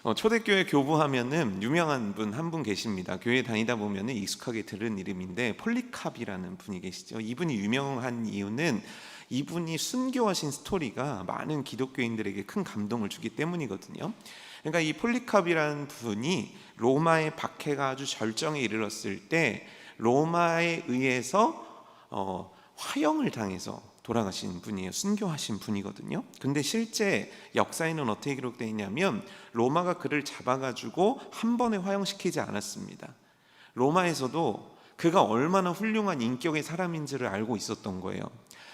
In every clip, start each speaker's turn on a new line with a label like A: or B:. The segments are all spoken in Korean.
A: 초대교회 교부하면은 유명한 분 한 분 계십니다. 교회 다니다 보면은 익숙하게 들은 이름인데 폴리캅이라는 분이 계시죠. 이분이 유명한 이유는 이분이 순교하신 스토리가 많은 기독교인들에게 큰 감동을 주기 때문이거든요. 그러니까 이 폴리캅이라는 분이 로마의 박해가 아주 절정에 이르렀을 때 로마에 의해서 화형을 당해서 돌아가신 분이에요. 순교하신 분이거든요. 근데 실제 역사에는 어떻게 기록되어 있냐면 로마가 그를 잡아가지고 한 번에 화형시키지 않았습니다. 로마에서도 그가 얼마나 훌륭한 인격의 사람인지를 알고 있었던 거예요.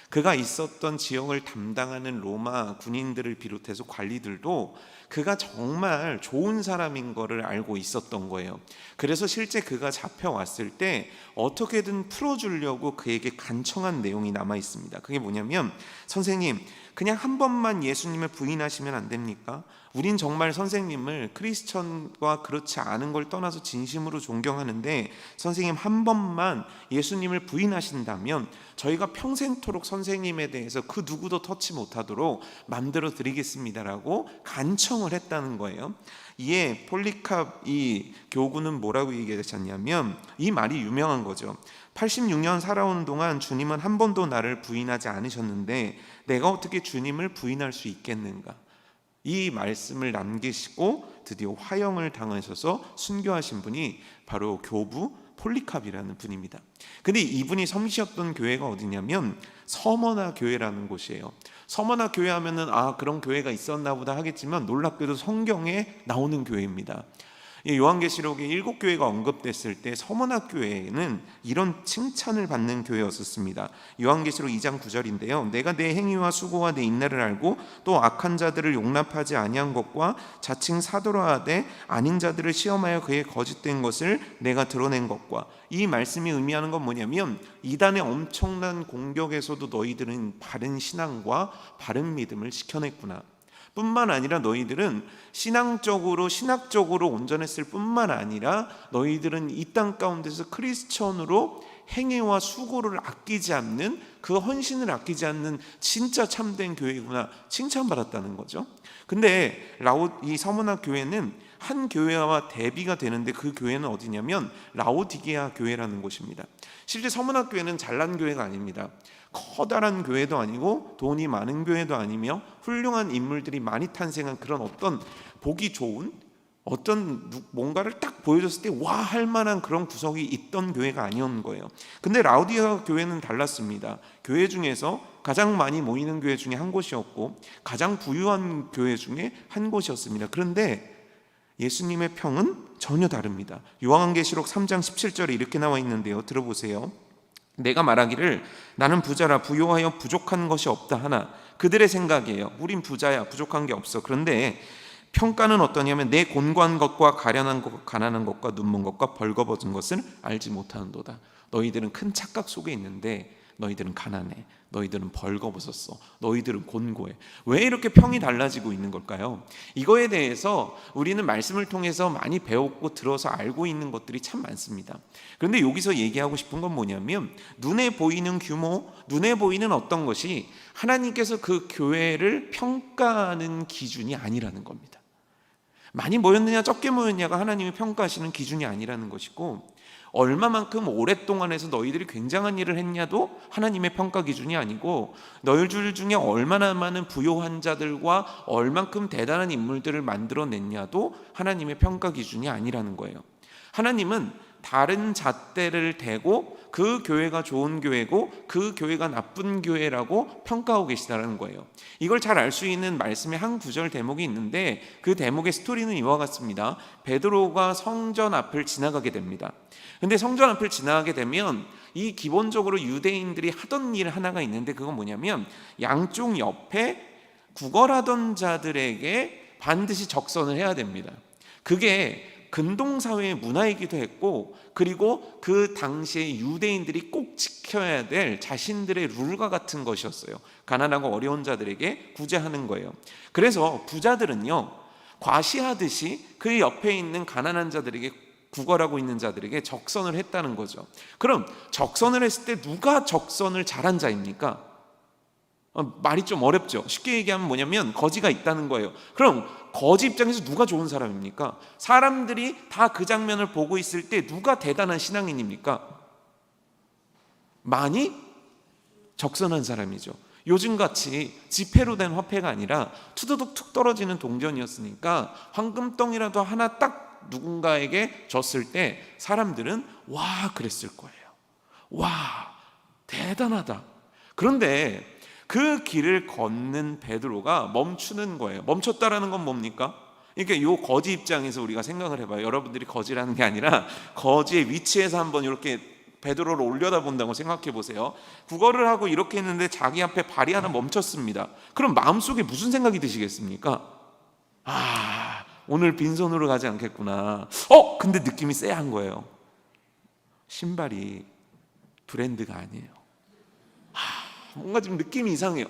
A: 그가 있었던 지역을 담당하는 로마 군인들을 비롯해서 관리들도 그가 정말 좋은 사람인 거를 알고 있었던 거예요. 그래서 실제 그가 잡혀왔을 때 어떻게든 풀어주려고 그에게 간청한 내용이 남아 있습니다. 그게 뭐냐면, 선생님, 그냥 한 번만 예수님을 부인하시면 안 됩니까? 우린 정말 선생님을 크리스천과 그렇지 않은 걸 떠나서 진심으로 존경하는데 선생님 한 번만 예수님을 부인하신다면 저희가 평생토록 선생님에 대해서 그 누구도 터치 못하도록 만들어 드리겠습니다라고 간청을 했다는 거예요. 이에 폴리캅 이 교구는 뭐라고 얘기하셨냐면, 이 말이 유명한 거죠. 86년 살아오는 동안 주님은 한 번도 나를 부인하지 않으셨는데 내가 어떻게 주님을 부인할 수 있겠는가? 이 말씀을 남기시고 드디어 화형을 당하셔서 순교하신 분이 바로 교부 폴리캅이라는 분입니다. 근데 이분이 섬기셨던 교회가 어디냐면 서머나 교회라는 곳이에요. 서머나 교회 하면은 그런 교회가 있었나 보다 하겠지만 놀랍게도 성경에 나오는 교회입니다. 요한계시록에 7교회가 언급됐을 때 서머나 교회는 이런 칭찬을 받는 교회였었습니다. 요한계시록 2장 9절인데요. 내가 내 행위와 수고와 내 인내를 알고 또 악한 자들을 용납하지 아니한 것과 자칭 사도라 하되 아닌 자들을 시험하여 그의 거짓된 것을 내가 드러낸 것과, 이 말씀이 의미하는 건 뭐냐면 이단의 엄청난 공격에서도 너희들은 바른 신앙과 바른 믿음을 지켜냈구나. 뿐만 아니라 너희들은 신학적으로 온전했을 뿐만 아니라 너희들은 이 땅 가운데서 크리스천으로 행위와 수고를 아끼지 않는, 그 헌신을 아끼지 않는 진짜 참된 교회구나 칭찬받았다는 거죠. 근데 이 서머나 교회는 한 교회와 대비가 되는데 그 교회는 어디냐면 라오디게아 교회라는 곳입니다. 실제 서머나 교회는 잘난 교회가 아닙니다. 커다란 교회도 아니고 돈이 많은 교회도 아니며 훌륭한 인물들이 많이 탄생한 그런 어떤 보기 좋은 어떤 뭔가를 딱 보여줬을 때 와 할 만한 그런 구석이 있던 교회가 아니었는 거예요. 근데 라오디게아 교회는 달랐습니다. 교회 중에서 가장 많이 모이는 교회 중에 한 곳이었고 가장 부유한 교회 중에 한 곳이었습니다. 그런데 예수님의 평은 전혀 다릅니다. 요한계시록 3장 17절에 이렇게 나와 있는데요. 들어보세요. 내가 말하기를 나는 부자라 부요하여 부족한 것이 없다 하나, 그들의 생각이에요. 우린 부자야, 부족한 게 없어. 그런데 평가는 어떠냐면 내 곤고한 것과 가련한 것, 가난한 것과 눈먼 것과 벌거벗은 것을 알지 못하는도다. 너희들은 큰 착각 속에 있는데 너희들은 가난해, 너희들은 벌거벗었어, 너희들은 곤고해. 왜 이렇게 평이 달라지고 있는 걸까요? 이거에 대해서 우리는 말씀을 통해서 많이 배웠고 들어서 알고 있는 것들이 참 많습니다. 그런데 여기서 얘기하고 싶은 건 뭐냐면 눈에 보이는 규모, 눈에 보이는 어떤 것이 하나님께서 그 교회를 평가하는 기준이 아니라는 겁니다. 많이 모였느냐 적게 모였냐가 하나님이 평가하시는 기준이 아니라는 것이고, 얼마만큼 오랫동안 해서 너희들이 굉장한 일을 했냐도 하나님의 평가 기준이 아니고, 너희들 중에 얼마나 많은 부요한 자들과 얼만큼 대단한 인물들을 만들어냈냐도 하나님의 평가 기준이 아니라는 거예요. 하나님은 다른 잣대를 대고 그 교회가 좋은 교회고 그 교회가 나쁜 교회라고 평가하고 계시다는 거예요. 이걸 잘 알 수 있는 말씀의 한 구절 대목이 있는데 그 대목의 스토리는 이와 같습니다. 베드로가 성전 앞을 지나가게 됩니다. 근데 성전 앞을 지나가게 되면 이 기본적으로 유대인들이 하던 일 하나가 있는데, 그건 뭐냐면 양쪽 옆에 구걸하던 자들에게 반드시 적선을 해야 됩니다. 그게 근동사회의 문화이기도 했고, 그리고 그 당시에 유대인들이 꼭 지켜야 될 자신들의 룰과 같은 것이었어요. 가난하고 어려운 자들에게 구제하는 거예요. 그래서 부자들은요, 과시하듯이 그 옆에 있는 가난한 자들에게, 구걸하고 있는 자들에게 적선을 했다는 거죠. 그럼 적선을 했을 때 누가 적선을 잘한 자입니까? 말이 좀 어렵죠. 쉽게 얘기하면 뭐냐면 거지가 있다는 거예요. 그럼 거지 입장에서 누가 좋은 사람입니까? 사람들이 다 그 장면을 보고 있을 때 누가 대단한 신앙인입니까? 많이 적선한 사람이죠. 요즘같이 지폐로 된 화폐가 아니라 투두둑 툭 떨어지는 동전이었으니까 황금덩이라도 하나 딱 누군가에게 줬을 때 사람들은 와 그랬을 거예요. 와 대단하다. 그런데 그 길을 걷는 베드로가 멈추는 거예요. 멈췄다라는 건 뭡니까? 그러니까 요 거지 입장에서 우리가 생각을 해봐요. 여러분들이 거지라는 게 아니라 거지의 위치에서 한번 이렇게 베드로를 올려다 본다고 생각해 보세요. 구걸을 하고 이렇게 했는데 자기 앞에 발이 하나 멈췄습니다. 그럼 마음속에 무슨 생각이 드시겠습니까? 아, 오늘 빈손으로 가지 않겠구나. 근데 느낌이 쎄한 거예요. 신발이 브랜드가 아니에요. 뭔가 좀 느낌이 이상해요.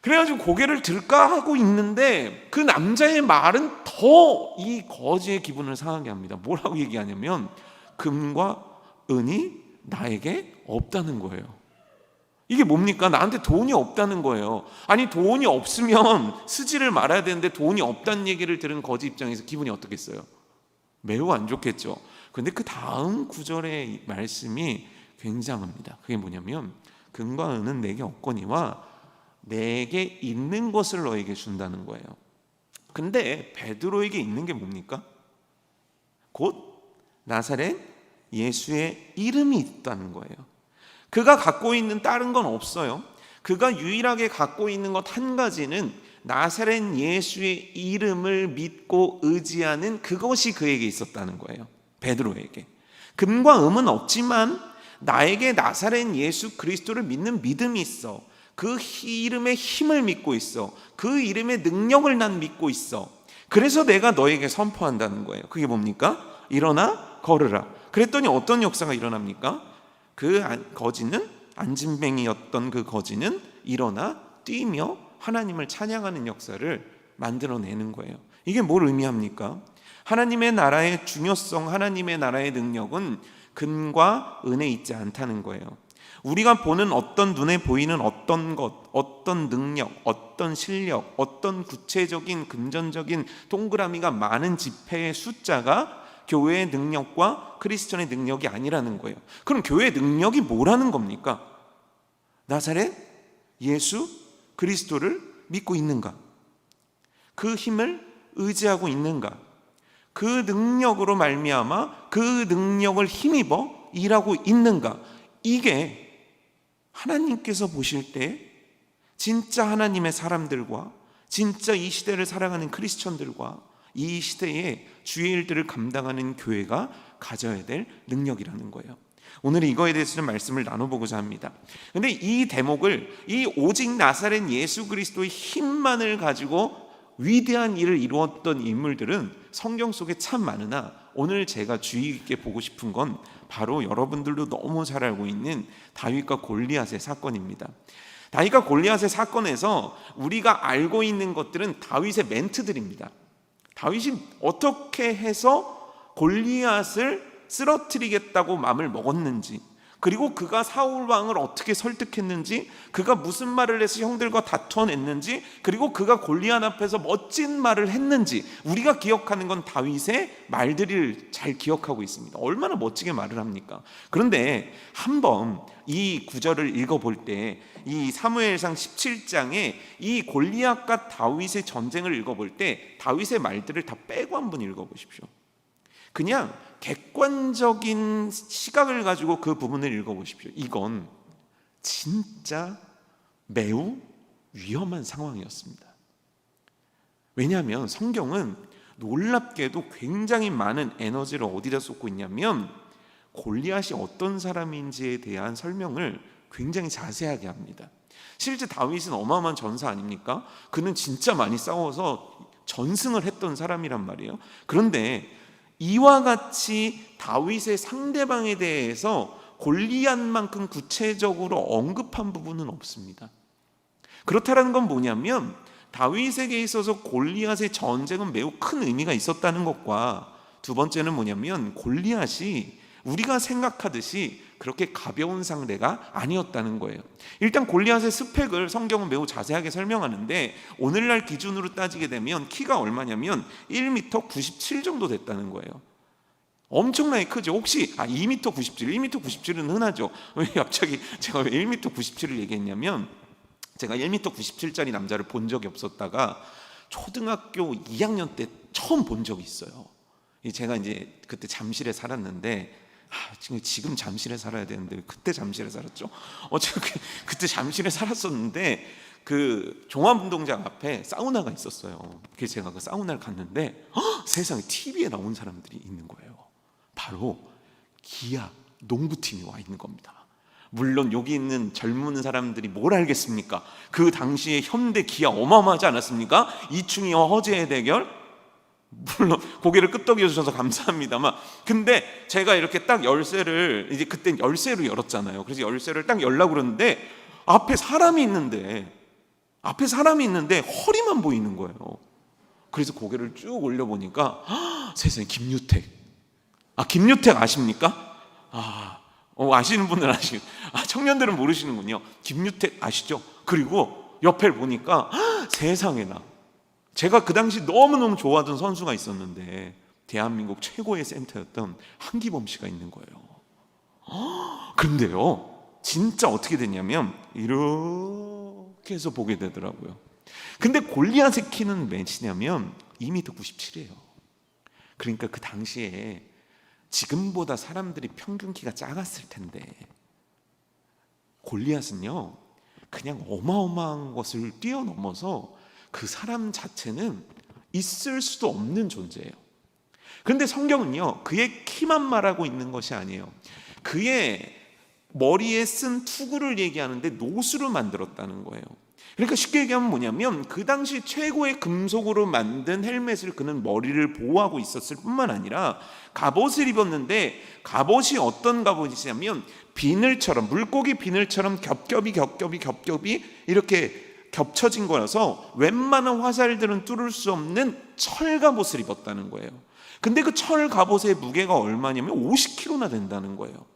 A: 그래가지고 고개를 들까 하고 있는데 그 남자의 말은 더 이 거지의 기분을 상하게 합니다. 뭐라고 얘기하냐면 금과 은이 나에게 없다는 거예요. 이게 뭡니까? 나한테 돈이 없다는 거예요. 아니 돈이 없으면 쓰지를 말아야 되는데 돈이 없다는 얘기를 들은 거지 입장에서 기분이 어떻겠어요? 매우 안 좋겠죠. 그런데 그 다음 구절의 말씀이 굉장합니다. 그게 뭐냐면 금과 은은 내게 없거니와 내게 있는 것을 너에게 준다는 거예요. 근데 베드로에게 있는 게 뭡니까? 곧 나사렛 예수의 이름이 있다는 거예요. 그가 갖고 있는 다른 건 없어요. 그가 유일하게 갖고 있는 것 한 가지는 나사렛 예수의 이름을 믿고 의지하는 그것이 그에게 있었다는 거예요. 베드로에게. 금과 은은 없지만 나에게 나사렛 예수 그리스도를 믿는 믿음이 있어. 그 이름의 힘을 믿고 있어. 그 이름의 능력을 난 믿고 있어. 그래서 내가 너에게 선포한다는 거예요. 그게 뭡니까? 일어나 걸으라. 그랬더니 어떤 역사가 일어납니까? 그 거지는, 안진뱅이였던 그 거지는 일어나 뛰며 하나님을 찬양하는 역사를 만들어내는 거예요. 이게 뭘 의미합니까? 하나님의 나라의 중요성, 하나님의 나라의 능력은 금과 은에 있지 않다는 거예요. 우리가 보는 어떤 눈에 보이는 어떤 것, 어떤 능력, 어떤 실력, 어떤 구체적인 금전적인 동그라미가 많은 지폐의 숫자가 교회의 능력과 크리스천의 능력이 아니라는 거예요. 그럼 교회의 능력이 뭐라는 겁니까? 나사렛 예수 그리스도를 믿고 있는가? 그 힘을 의지하고 있는가? 그 능력으로 말미암아 그 능력을 힘입어 일하고 있는가? 이게 하나님께서 보실 때 진짜 하나님의 사람들과 진짜 이 시대를 살아가는 크리스천들과 이 시대의 주의 일들을 감당하는 교회가 가져야 될 능력이라는 거예요. 오늘 이거에 대해서 좀 말씀을 나눠보고자 합니다. 근데 이 대목을 이 오직 나사렛 예수 그리스도의 힘만을 가지고 위대한 일을 이루었던 인물들은 성경 속에 참 많으나 오늘 제가 주의 있게 보고 싶은 건 바로 여러분들도 너무 잘 알고 있는 다윗과 골리앗의 사건입니다. 다윗과 골리앗의 사건에서 우리가 알고 있는 것들은 다윗의 멘트들입니다. 다윗이 어떻게 해서 골리앗을 쓰러뜨리겠다고 마음을 먹었는지, 그리고 그가 사울 왕을 어떻게 설득했는지, 그가 무슨 말을 해서 형들과 다투어냈는지, 그리고 그가 골리앗 앞에서 멋진 말을 했는지, 우리가 기억하는 건 다윗의 말들을 잘 기억하고 있습니다. 얼마나 멋지게 말을 합니까? 그런데 한번 이 구절을 읽어볼 때 이 사무엘상 17장에 이 골리앗과 다윗의 전쟁을 읽어볼 때 다윗의 말들을 다 빼고 한번 읽어보십시오. 그냥 객관적인 시각을 가지고 그 부분을 읽어보십시오. 이건 진짜 매우 위험한 상황이었습니다. 왜냐하면 성경은 놀랍게도 굉장히 많은 에너지를 어디다 쏟고 있냐면 골리앗이 어떤 사람인지에 대한 설명을 굉장히 자세하게 합니다. 실제 다윗은 어마어마한 전사 아닙니까? 그는 진짜 많이 싸워서 전승을 했던 사람이란 말이에요. 그런데 이와 같이 다윗의 상대방에 대해서 골리앗만큼 구체적으로 언급한 부분은 없습니다. 그렇다는 건 뭐냐면 다윗에게 있어서 골리앗의 전쟁은 매우 큰 의미가 있었다는 것과 두 번째는 뭐냐면 골리앗이 우리가 생각하듯이 그렇게 가벼운 상대가 아니었다는 거예요. 일단 골리앗의 스펙을 성경은 매우 자세하게 설명하는데 오늘날 기준으로 따지게 되면 키가 얼마냐면 1m 97 정도 됐다는 거예요. 엄청나게 크죠. 혹시 2m 97, 1m 97은 흔하죠. 왜 갑자기 제가 왜 1m 97을 얘기했냐면 제가 1m 97짜리 남자를 본 적이 없었다가 초등학교 2학년 때 처음 본 적이 있어요. 제가 이제 그때 잠실에 살았는데 지금 잠실에 살아야 되는데 그때 잠실에 살았죠. 그때 잠실에 살았었는데 그 종합운동장 앞에 사우나가 있었어요. 그래서 제가 그 사우나를 갔는데 세상에 TV에 나온 사람들이 있는 거예요. 바로 기아 농구팀이 와 있는 겁니다. 물론 여기 있는 젊은 사람들이 뭘 알겠습니까? 그 당시에 현대 기아 어마어마하지 않았습니까? 이충희와 허재의 대결. 물론 고개를 끄덕여 주셔서 감사합니다만, 근데 제가 이렇게 딱 열쇠를 이제 그때 열쇠로 열었잖아요. 그래서 열쇠를 딱 열려고 그러는데 앞에 사람이 있는데 허리만 보이는 거예요. 그래서 고개를 쭉 올려보니까 세상에 김유택. 김유택 아십니까? 아시는 분은 아시고 청년들은 모르시는군요. 김유택 아시죠? 그리고 옆에 보니까 세상에나 제가 그 당시 너무너무 좋아하던 선수가 있었는데 대한민국 최고의 센터였던 한기범 씨가 있는 거예요. 그런데요 진짜 어떻게 됐냐면 이렇게 해서 보게 되더라고요. 근데 골리앗의 키는 몇이냐면 2m 97이에요. 그러니까 그 당시에 지금보다 사람들이 평균 키가 작았을 텐데 골리앗은요 그냥 어마어마한 것을 뛰어넘어서 그 사람 자체는 있을 수도 없는 존재예요. 그런데 성경은요 그의 키만 말하고 있는 것이 아니에요. 그의 머리에 쓴 투구를 얘기하는데 노수로 만들었다는 거예요. 그러니까 쉽게 얘기하면 뭐냐면 그 당시 최고의 금속으로 만든 헬멧을 그는 머리를 보호하고 있었을 뿐만 아니라 갑옷을 입었는데 갑옷이 어떤 갑옷이냐면 비늘처럼 물고기 비늘처럼 겹겹이 이렇게 겹쳐진 거라서 웬만한 화살들은 뚫을 수 없는 철 갑옷을 입었다는 거예요. 근데 그 철 갑옷의 무게가 얼마냐면 50kg나 된다는 거예요.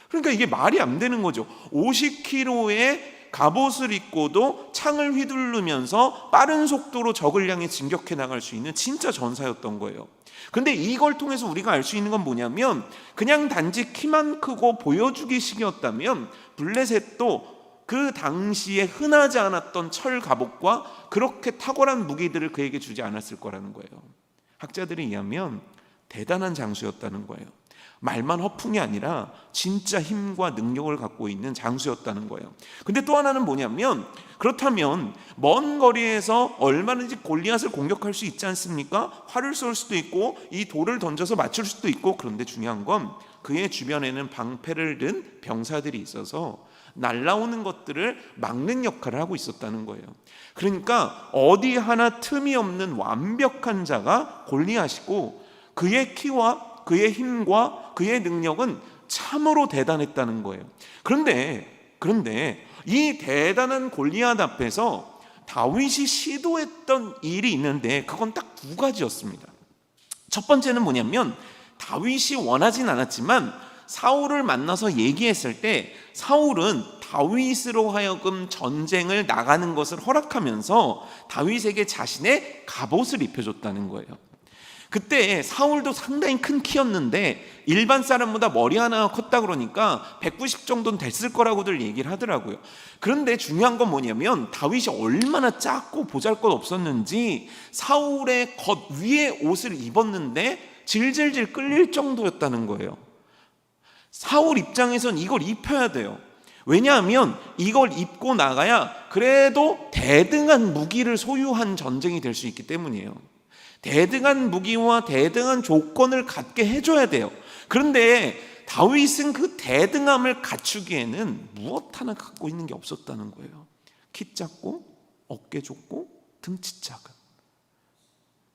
A: 그러니까 이게 말이 안 되는 거죠. 50kg의 갑옷을 입고도 창을 휘두르면서 빠른 속도로 적을 향해 진격해 나갈 수 있는 진짜 전사였던 거예요. 근데 이걸 통해서 우리가 알 수 있는 건 뭐냐면 그냥 단지 키만 크고 보여주기식이었다면 블레셋도 그 당시에 흔하지 않았던 철 갑옷과 그렇게 탁월한 무기들을 그에게 주지 않았을 거라는 거예요. 학자들에 의하면 대단한 장수였다는 거예요. 말만 허풍이 아니라 진짜 힘과 능력을 갖고 있는 장수였다는 거예요. 근데 또 하나는 뭐냐면 그렇다면 먼 거리에서 얼마든지 골리앗을 공격할 수 있지 않습니까? 활을 쏠 수도 있고 이 돌을 던져서 맞출 수도 있고, 그런데 중요한 건 그의 주변에는 방패를 든 병사들이 있어서 날라오는 것들을 막는 역할을 하고 있었다는 거예요. 그러니까 어디 하나 틈이 없는 완벽한 자가 골리앗이고 그의 키와 그의 힘과 그의 능력은 참으로 대단했다는 거예요. 그런데 이 대단한 골리앗 앞에서 다윗이 시도했던 일이 있는데 그건 딱 두 가지였습니다. 첫 번째는 뭐냐면 다윗이 원하진 않았지만 사울을 만나서 얘기했을 때 사울은 다윗으로 하여금 전쟁을 나가는 것을 허락하면서 다윗에게 자신의 갑옷을 입혀줬다는 거예요. 그때 사울도 상당히 큰 키였는데 일반 사람보다 머리 하나가 컸다 그러니까 190 정도는 됐을 거라고들 얘기를 하더라고요. 그런데 중요한 건 뭐냐면 다윗이 얼마나 작고 보잘것없었는지 사울의 겉 위에 옷을 입었는데 질질질 끌릴 정도였다는 거예요. 사울 입장에선 이걸 입혀야 돼요. 왜냐하면 이걸 입고 나가야 그래도 대등한 무기를 소유한 전쟁이 될 수 있기 때문이에요. 대등한 무기와 대등한 조건을 갖게 해줘야 돼요. 그런데 다윗은 그 대등함을 갖추기에는 무엇 하나 갖고 있는 게 없었다는 거예요. 키 작고 어깨 좁고 등치 작은,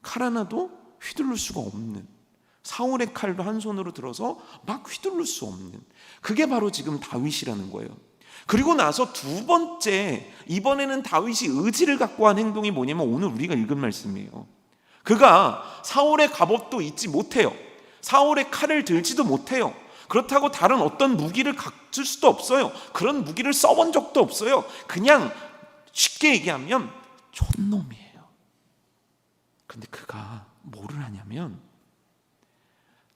A: 칼 하나도 휘두를 수가 없는, 사울의 칼도 한 손으로 들어서 막 휘두를 수 없는, 그게 바로 지금 다윗이라는 거예요. 그리고 나서 두 번째, 이번에는 다윗이 의지를 갖고 한 행동이 뭐냐면 오늘 우리가 읽은 말씀이에요. 그가 사울의 갑옷도 잊지 못해요. 사울의 칼을 들지도 못해요. 그렇다고 다른 어떤 무기를 갖출 수도 없어요. 그런 무기를 써본 적도 없어요. 그냥 쉽게 얘기하면 촌놈이에요. 그런데 그가 뭐를 하냐면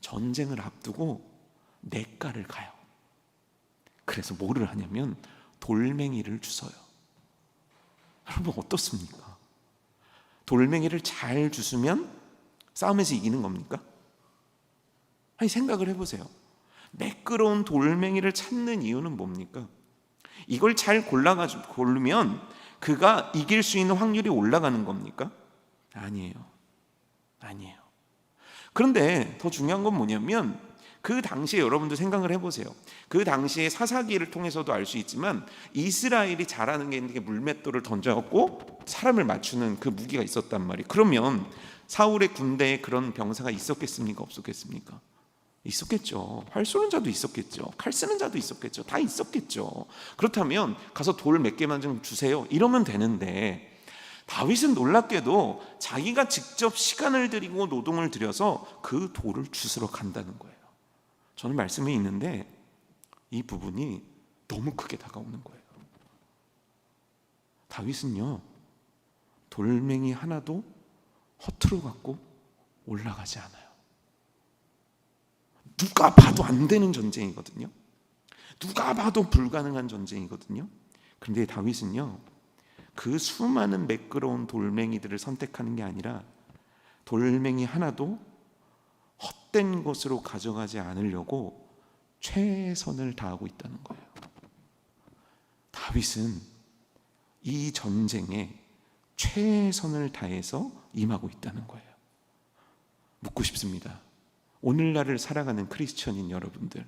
A: 전쟁을 앞두고 냇가를 가요. 그래서 뭐를 하냐면 돌멩이를 주워요. 여러분 어떻습니까? 돌멩이를 잘 주스면 싸움에서 이기는 겁니까? 아니 생각을 해보세요. 매끄러운 돌멩이를 찾는 이유는 뭡니까? 이걸 잘 고르면 그가 이길 수 있는 확률이 올라가는 겁니까? 아니에요. 그런데 더 중요한 건 뭐냐면 그 당시에 여러분들 생각을 해보세요. 그 당시에 사사기를 통해서도 알 수 있지만 이스라엘이 잘하는 게 있는 게 물맷돌을 던져갖고 사람을 맞추는 그 무기가 있었단 말이에요. 그러면 사울의 군대에 그런 병사가 있었겠습니까? 없었겠습니까? 있었겠죠. 활 쏘는 자도 있었겠죠. 칼 쓰는 자도 있었겠죠. 다 있었겠죠. 그렇다면 가서 돌 몇 개만 좀 주세요 이러면 되는데, 다윗은 놀랍게도 자기가 직접 시간을 들이고 노동을 들여서 그 돌을 주스러 간다는 거예요. 저는 말씀이 있는데 이 부분이 너무 크게 다가오는 거예요. 다윗은요 돌멩이 하나도 허투루 갖고 올라가지 않아요. 누가 봐도 안 되는 전쟁이거든요. 누가 봐도 불가능한 전쟁이거든요. 그런데 다윗은요 그 수많은 매끄러운 돌멩이들을 선택하는 게 아니라 돌멩이 하나도 헛된 곳으로 가져가지 않으려고 최선을 다하고 있다는 거예요. 다윗은 이 전쟁에 최선을 다해서 임하고 있다는 거예요. 묻고 싶습니다. 오늘날을 살아가는 크리스천인 여러분들,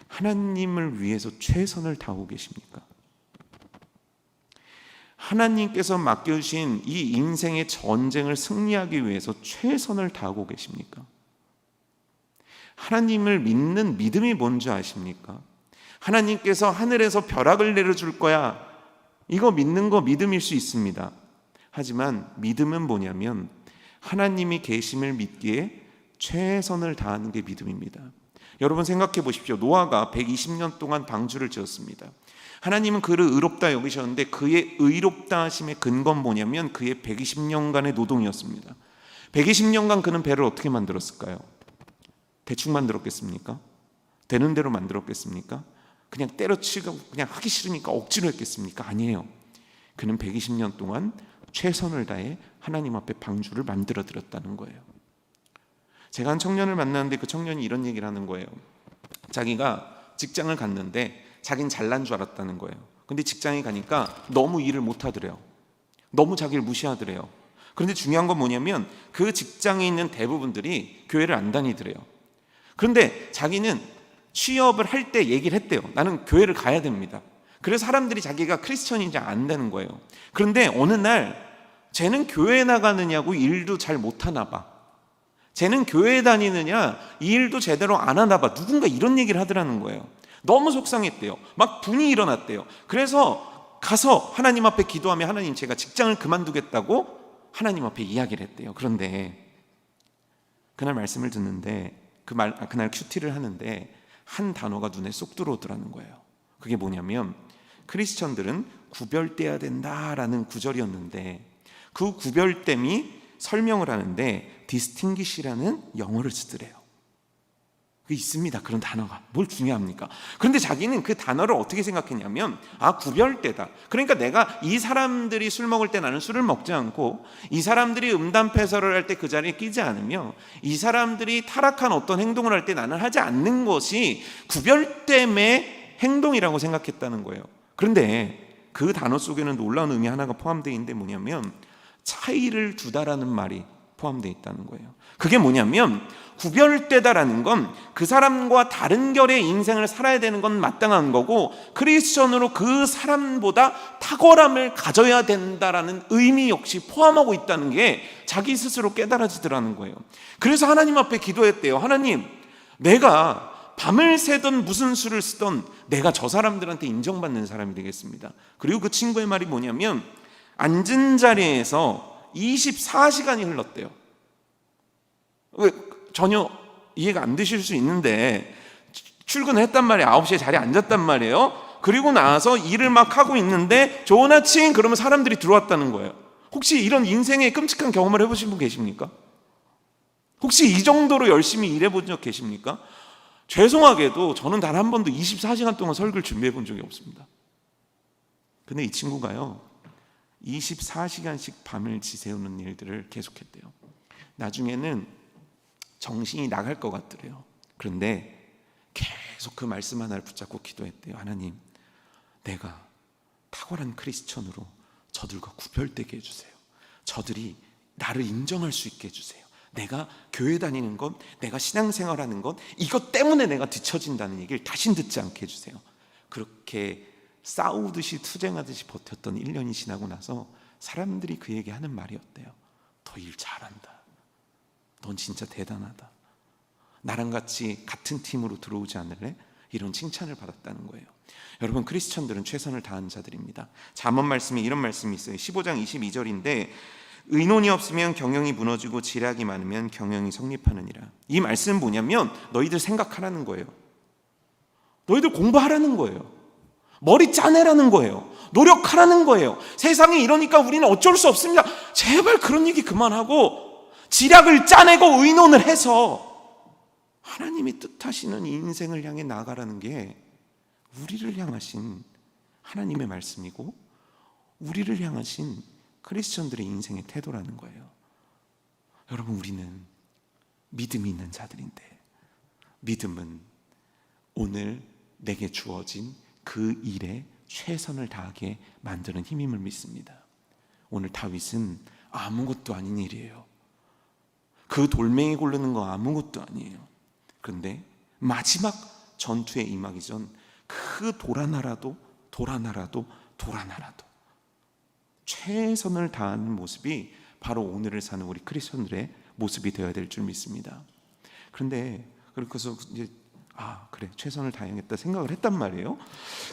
A: 하나님을 위해서 최선을 다하고 계십니까? 하나님께서 맡겨주신 이 인생의 전쟁을 승리하기 위해서 최선을 다하고 계십니까? 하나님을 믿는 믿음이 뭔지 아십니까? 하나님께서 하늘에서 벼락을 내려줄 거야, 이거 믿는 거 믿음일 수 있습니다. 하지만 믿음은 뭐냐면 하나님이 계심을 믿기에 최선을 다하는 게 믿음입니다. 여러분 생각해 보십시오. 노아가 120년 동안 방주를 지었습니다. 하나님은 그를 의롭다 여기셨는데 그의 의롭다 하심의 근거는 뭐냐면 그의 120년간의 노동이었습니다. 120년간 그는 배를 어떻게 만들었을까요? 대충 만들었겠습니까? 되는 대로 만들었겠습니까? 그냥 때려치고 그냥 하기 싫으니까 억지로 했겠습니까? 아니에요. 그는 120년 동안 최선을 다해 하나님 앞에 방주를 만들어 드렸다는 거예요. 제가 한 청년을 만났는데 그 청년이 이런 얘기를 하는 거예요. 자기가 직장을 갔는데 자기는 잘난 줄 알았다는 거예요. 근데 직장에 가니까 너무 일을 못 하더래요. 너무 자기를 무시하더래요. 그런데 중요한 건 뭐냐면 그 직장에 있는 대부분들이 교회를 안 다니더래요. 그런데 자기는 취업을 할 때 얘기를 했대요. 나는 교회를 가야 됩니다. 그래서 사람들이 자기가 크리스천인지 안 되는 거예요. 그런데 어느 날 쟤는 교회 나가느냐고 일도 잘 못하나 봐. 쟤는 교회 다니느냐 이 일도 제대로 안 하나 봐. 누군가 이런 얘기를 하더라는 거예요. 너무 속상했대요. 막 분이 일어났대요. 그래서 가서 하나님 앞에 기도하며 하나님 제가 직장을 그만두겠다고 하나님 앞에 이야기를 했대요. 그런데 그날 말씀을 듣는데 그날 큐티를 하는데 한 단어가 눈에 쏙 들어오더라는 거예요. 그게 뭐냐면 크리스천들은 구별돼야 된다라는 구절이었는데 그 구별됨이 설명을 하는데 distinguish라는 영어를 쓰더래요. 그 있습니다. 그런 단어가. 뭘 중요합니까? 그런데 자기는 그 단어를 어떻게 생각했냐면 구별되다. 그러니까 내가 이 사람들이 술 먹을 때 나는 술을 먹지 않고 이 사람들이 음담패설을 할 때 그 자리에 끼지 않으며 이 사람들이 타락한 어떤 행동을 할 때 나는 하지 않는 것이 구별됨의 행동이라고 생각했다는 거예요. 그런데 그 단어 속에는 놀라운 의미 하나가 포함되어 있는데 뭐냐면 차이를 두다라는 말이 포함되어 있다는 거예요. 그게 뭐냐면 구별되다라는 건 그 사람과 다른 결의 인생을 살아야 되는 건 마땅한 거고 크리스천으로 그 사람보다 탁월함을 가져야 된다라는 의미 역시 포함하고 있다는 게 자기 스스로 깨달아지더라는 거예요. 그래서 하나님 앞에 기도했대요. 하나님, 내가 밤을 새던 무슨 수를 쓰던 내가 저 사람들한테 인정받는 사람이 되겠습니다. 그리고 그 친구의 말이 뭐냐면 앉은 자리에서 24시간이 흘렀대요. 전혀 이해가 안 되실 수 있는데 출근했단 말이에요. 9시에 자리에 앉았단 말이에요. 그리고 나서 일을 막 하고 있는데 좋은 아침 그러면 사람들이 들어왔다는 거예요. 혹시 이런 인생의 끔찍한 경험을 해보신 분 계십니까? 혹시 이 정도로 열심히 일해본 적 계십니까? 죄송하게도 저는 단 한 번도 24시간 동안 설교를 준비해 본 적이 없습니다. 근데 이 친구가요 24시간씩 밤을 지새우는 일들을 계속했대요. 나중에는 정신이 나갈 것 같더래요. 그런데 계속 그 말씀 하나를 붙잡고 기도했대요. 하나님, 내가 탁월한 크리스천으로 저들과 구별되게 해주세요. 저들이 나를 인정할 수 있게 해주세요. 내가 교회 다니는 것, 내가 신앙생활하는 것, 이것 때문에 내가 뒤처진다는 얘기를 다신 듣지 않게 해주세요. 그렇게 싸우듯이 투쟁하듯이 버텼던 1년이 지나고 나서 사람들이 그에게 하는 말이 어때요? 너 일 잘한다. 넌 진짜 대단하다. 나랑 같이 같은 팀으로 들어오지 않을래? 이런 칭찬을 받았다는 거예요. 여러분, 크리스천들은 최선을 다한 자들입니다. 잠언 말씀에 이런 말씀이 있어요. 15장 22절인데 의논이 없으면 경영이 무너지고 지략이 많으면 경영이 성립하느니라. 이 말씀은 뭐냐면 너희들 생각하라는 거예요. 너희들 공부하라는 거예요. 머리 짜내라는 거예요. 노력하라는 거예요. 세상이 이러니까 우리는 어쩔 수 없습니다. 제발 그런 얘기 그만하고 지략을 짜내고 의논을 해서 하나님이 뜻하시는 인생을 향해 나아가라는 게 우리를 향하신 하나님의 말씀이고 우리를 향하신 크리스천들의 인생의 태도라는 거예요. 여러분, 우리는 믿음이 있는 자들인데 믿음은 오늘 내게 주어진 그 일에 최선을 다하게 만드는 힘임을 믿습니다. 오늘 다윗은 아무것도 아닌 일이에요. 그 돌멩이 고르는 거 아무것도 아니에요. 그런데 마지막 전투에 임하기 전 그 돌아나라도 최선을 다하는 모습이 바로 오늘을 사는 우리 크리스천들의 모습이 되어야 될 줄 믿습니다. 그런데 그래서 이제 그래 최선을 다해야겠다 생각을 했단 말이에요.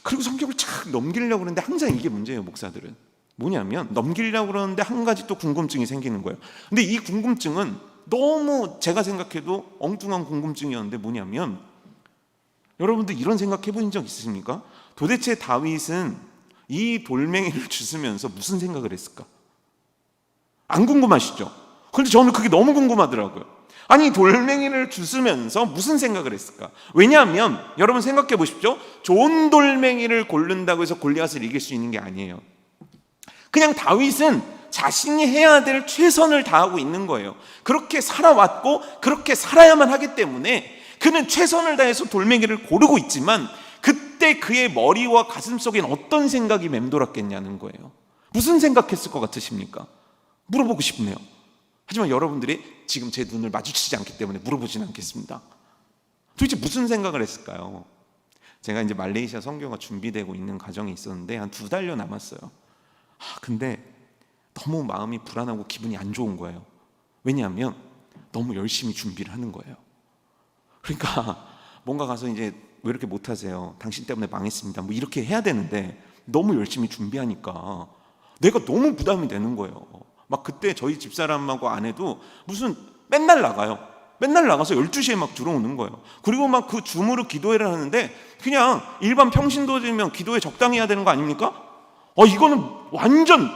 A: 그리고 성경을 착 넘기려고 그러는데 항상 이게 문제예요. 목사들은 뭐냐면 넘기려고 그러는데 한 가지 또 궁금증이 생기는 거예요. 근데 이 궁금증은 너무 제가 생각해도 엉뚱한 궁금증이었는데 뭐냐면 여러분들 이런 생각 해본 적 있으십니까? 도대체 다윗은 이 돌멩이를 주스면서 무슨 생각을 했을까? 안 궁금하시죠? 그런데 저는 그게 너무 궁금하더라고요. 아니, 돌멩이를 주스면서 무슨 생각을 했을까? 왜냐하면 여러분 생각해 보십시오. 좋은 돌멩이를 고른다고 해서 골리앗을 이길 수 있는 게 아니에요. 그냥 다윗은 자신이 해야 될 최선을 다하고 있는 거예요. 그렇게 살아왔고 그렇게 살아야만 하기 때문에 그는 최선을 다해서 돌멩이를 고르고 있지만 그때 그의 머리와 가슴 속엔 어떤 생각이 맴돌았겠냐는 거예요. 무슨 생각했을 것 같으십니까? 물어보고 싶네요. 하지만 여러분들이 지금 제 눈을 마주치지 않기 때문에 물어보지는 않겠습니다. 도대체 무슨 생각을 했을까요? 제가 이제 말레이시아 선교가 준비되고 있는 과정이 있었는데 한 2달여 남았어요. 근데 너무 마음이 불안하고 기분이 안 좋은 거예요. 왜냐하면 너무 열심히 준비를 하는 거예요. 그러니까 뭔가 가서 이제 왜 이렇게 못하세요? 당신 때문에 망했습니다. 뭐 이렇게 해야 되는데 너무 열심히 준비하니까 내가 너무 부담이 되는 거예요. 막 그때 저희 집사람하고 아내도 무슨 맨날 나가요. 맨날 나가서 12시에 막 들어오는 거예요. 그리고 막 그 줌으로 기도회를 하는데 그냥 일반 평신도들이면 기도회 적당히 해야 되는 거 아닙니까? 이거는 완전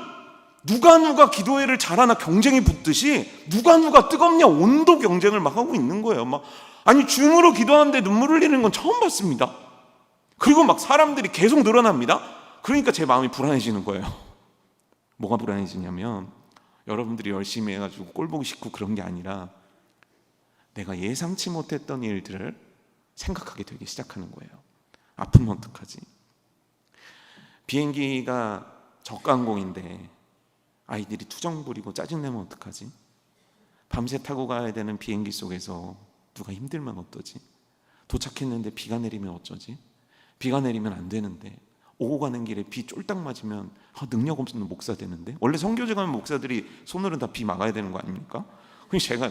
A: 누가 기도회를 잘하나 경쟁이 붙듯이 누가 뜨겁냐 온도 경쟁을 막 하고 있는 거예요. 아니 줌으로 기도하는데 눈물 흘리는 건 처음 봤습니다. 그리고 막 사람들이 계속 늘어납니다. 그러니까 제 마음이 불안해지는 거예요. 뭐가 불안해지냐면 여러분들이 열심히 해가지고 꼴 보기 싫고 그런 게 아니라 내가 예상치 못했던 일들을 생각하게 되기 시작하는 거예요. 아프면 어떡하지? 비행기가 저가항공인데 아이들이 투정 부리고 짜증내면 어떡하지? 밤새 타고 가야 되는 비행기 속에서 누가 힘들면 어떠지? 도착했는데 비가 내리면 어쩌지? 비가 내리면 안 되는데 오고 가는 길에 비 쫄딱 맞으면 능력 없는 목사 되는데 원래 선교제 가면 목사들이 손으로 다 비 막아야 되는 거 아닙니까? 그래서 제가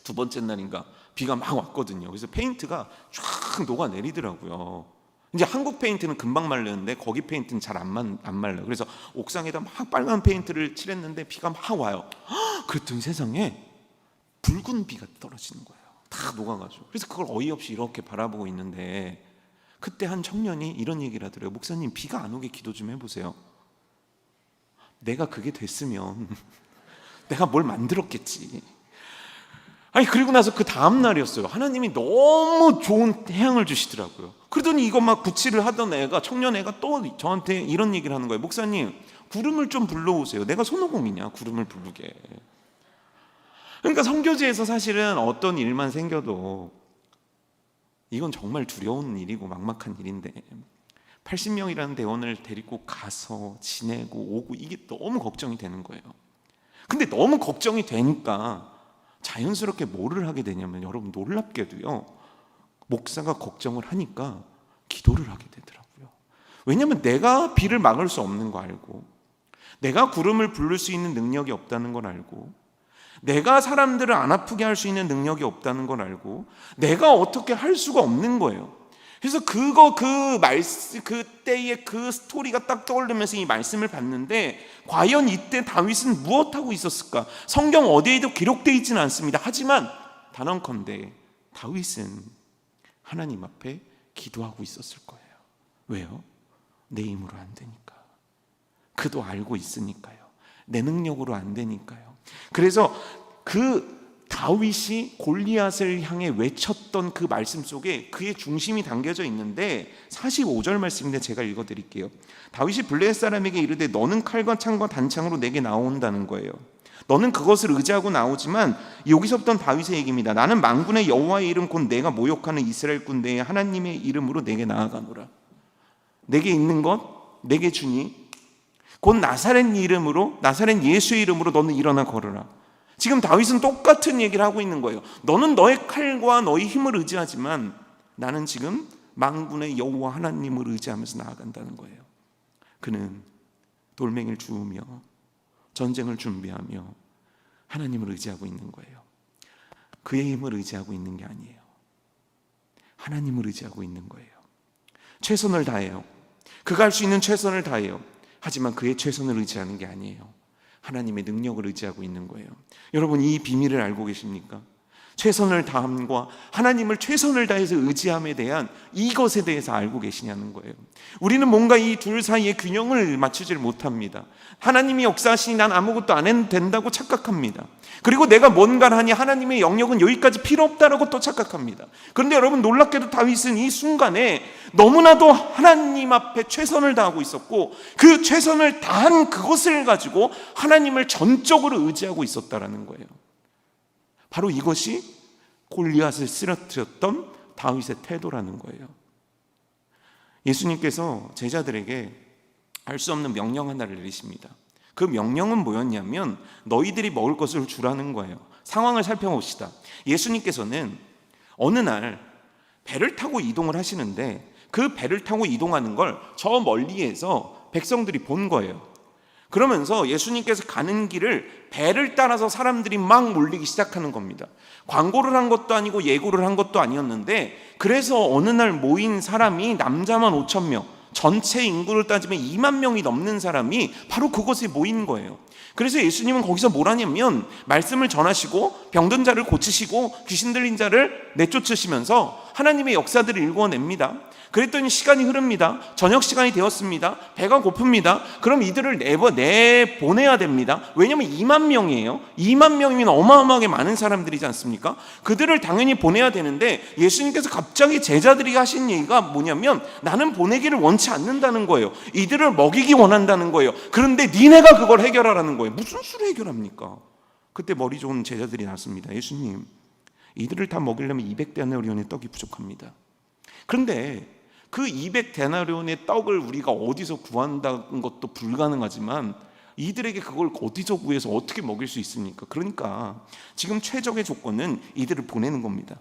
A: 2번째 날인가 비가 막 왔거든요. 그래서 페인트가 쫙 녹아내리더라고요. 이제 한국 페인트는 금방 마르는데 거기 페인트는 잘 안 말라요. 그래서 옥상에다 막 빨간 페인트를 칠했는데 비가 막 와요. 그랬더니 세상에 붉은 비가 떨어지는 거예요. 다 싹 녹아가지고, 그래서 그걸 어이없이 이렇게 바라보고 있는데 그때 한 청년이 이런 얘기를 하더래요. 목사님, 비가 안 오게 기도 좀 해보세요. 내가 그게 됐으면 내가 뭘 만들었겠지. 아니, 그리고 나서 그 다음 날이었어요. 하나님이 너무 좋은 태양을 주시더라고요. 그러더니 이거 막 구치를 하던 애가, 청년 애가 또 저한테 이런 얘기를 하는 거예요. 목사님, 구름을 좀 불러오세요. 내가 손오공이냐, 구름을 부르게. 그러니까 선교지에서 사실은 어떤 일만 생겨도 이건 정말 두려운 일이고 막막한 일인데, 80명이라는 대원을 데리고 가서 지내고 오고, 이게 너무 걱정이 되는 거예요. 근데 너무 걱정이 되니까 자연스럽게 뭐를 하게 되냐면, 여러분 놀랍게도요, 목사가 걱정을 하니까 기도를 하게 되더라고요. 왜냐하면 내가 비를 막을 수 없는 거 알고, 내가 구름을 부를 수 있는 능력이 없다는 걸 알고, 내가 사람들을 안 아프게 할 수 있는 능력이 없다는 걸 알고, 내가 어떻게 할 수가 없는 거예요. 그래서 그때의 그 스토리가 딱 떠오르면서 이 말씀을 봤는데, 과연 이때 다윗은 무엇하고 있었을까? 성경 어디에도 기록되어 있지는 않습니다. 하지만 단언컨대 다윗은 하나님 앞에 기도하고 있었을 거예요. 왜요? 내 힘으로 안 되니까. 그도 알고 있으니까요. 내 능력으로 안 되니까요. 그래서 그 다윗이 골리앗을 향해 외쳤던 그 말씀 속에 그의 중심이 담겨져 있는데, 45절 말씀인데 제가 읽어드릴게요. 다윗이 블레셋 사람에게 이르되 너는 칼과 창과 단창으로 내게 나온다는 거예요. 너는 그것을 의지하고 나오지만, 여기서부터 다윗의 얘기입니다. 나는 만군의 여호와의 이름 곧 내가 모욕하는 이스라엘 군대의 하나님의 이름으로 내게 나아가노라. 내게 있는 것 내게 주니 곧 나사렛 이름으로, 나사렛 예수의 이름으로 너는 일어나 걸으라. 지금 다윗은 똑같은 얘기를 하고 있는 거예요. 너는 너의 칼과 너의 힘을 의지하지만 나는 지금 만군의 여호와 하나님을 의지하면서 나아간다는 거예요. 그는 돌멩이를 주우며 전쟁을 준비하며 하나님을 의지하고 있는 거예요. 그의 힘을 의지하고 있는 게 아니에요. 하나님을 의지하고 있는 거예요. 최선을 다해요. 그가 할 수 있는 최선을 다해요. 하지만 그의 최선을 의지하는 게 아니에요. 하나님의 능력을 의지하고 있는 거예요. 여러분, 이 비밀을 알고 계십니까? 최선을 다함과 하나님을 최선을 다해서 의지함에 대한 이것에 대해서 알고 계시냐는 거예요. 우리는 뭔가 이 둘 사이의 균형을 맞추질 못합니다. 하나님이 역사하시니 난 아무것도 안 해도 된다고 착각합니다. 그리고 내가 뭔가를 하니 하나님의 영역은 여기까지 필요 없다라고 또 착각합니다. 그런데 여러분, 놀랍게도 다윗은 이 순간에 너무나도 하나님 앞에 최선을 다하고 있었고, 그 최선을 다한 그것을 가지고 하나님을 전적으로 의지하고 있었다라는 거예요. 바로 이것이 골리앗을 쓰러뜨렸던 다윗의 태도라는 거예요. 예수님께서 제자들에게 할 수 없는 명령 하나를 내리십니다. 그 명령은 뭐였냐면 너희들이 먹을 것을 주라는 거예요. 상황을 살펴봅시다. 예수님께서는 어느 날 배를 타고 이동을 하시는데, 그 배를 타고 이동하는 걸 저 멀리에서 백성들이 본 거예요. 그러면서 예수님께서 가는 길을 배를 따라서 사람들이 막 몰리기 시작하는 겁니다. 광고를 한 것도 아니고 예고를 한 것도 아니었는데, 그래서 어느 날 모인 사람이 남자만 5,000명, 전체 인구를 따지면 2만 명이 넘는 사람이 바로 그곳에 모인 거예요. 그래서 예수님은 거기서 뭘 하냐면 말씀을 전하시고 병든 자를 고치시고 귀신 들린 자를 내쫓으시면서 하나님의 역사들을 일궈냅니다. 그랬더니 시간이 흐릅니다. 저녁 시간이 되었습니다. 배가 고픕니다. 그럼 이들을 내보내야 됩니다. 왜냐하면 2만 명이에요. 2만 명이면 어마어마하게 많은 사람들이지 않습니까? 그들을 당연히 보내야 되는데, 예수님께서 갑자기 제자들이 하신 얘기가 뭐냐면 나는 보내기를 원치 않는다는 거예요. 이들을 먹이기 원한다는 거예요. 그런데 니네가 그걸 해결하라는 거예요. 무슨 수로 해결합니까? 그때 머리 좋은 제자들이 나왔습니다. 예수님, 이들을 다 먹이려면 200데나리온의 떡이 부족합니다. 그런데 그 200데나리온의 떡을 우리가 어디서 구한다는 것도 불가능하지만 이들에게 그걸 어디서 구해서 어떻게 먹일 수 있습니까? 그러니까 지금 최적의 조건은 이들을 보내는 겁니다.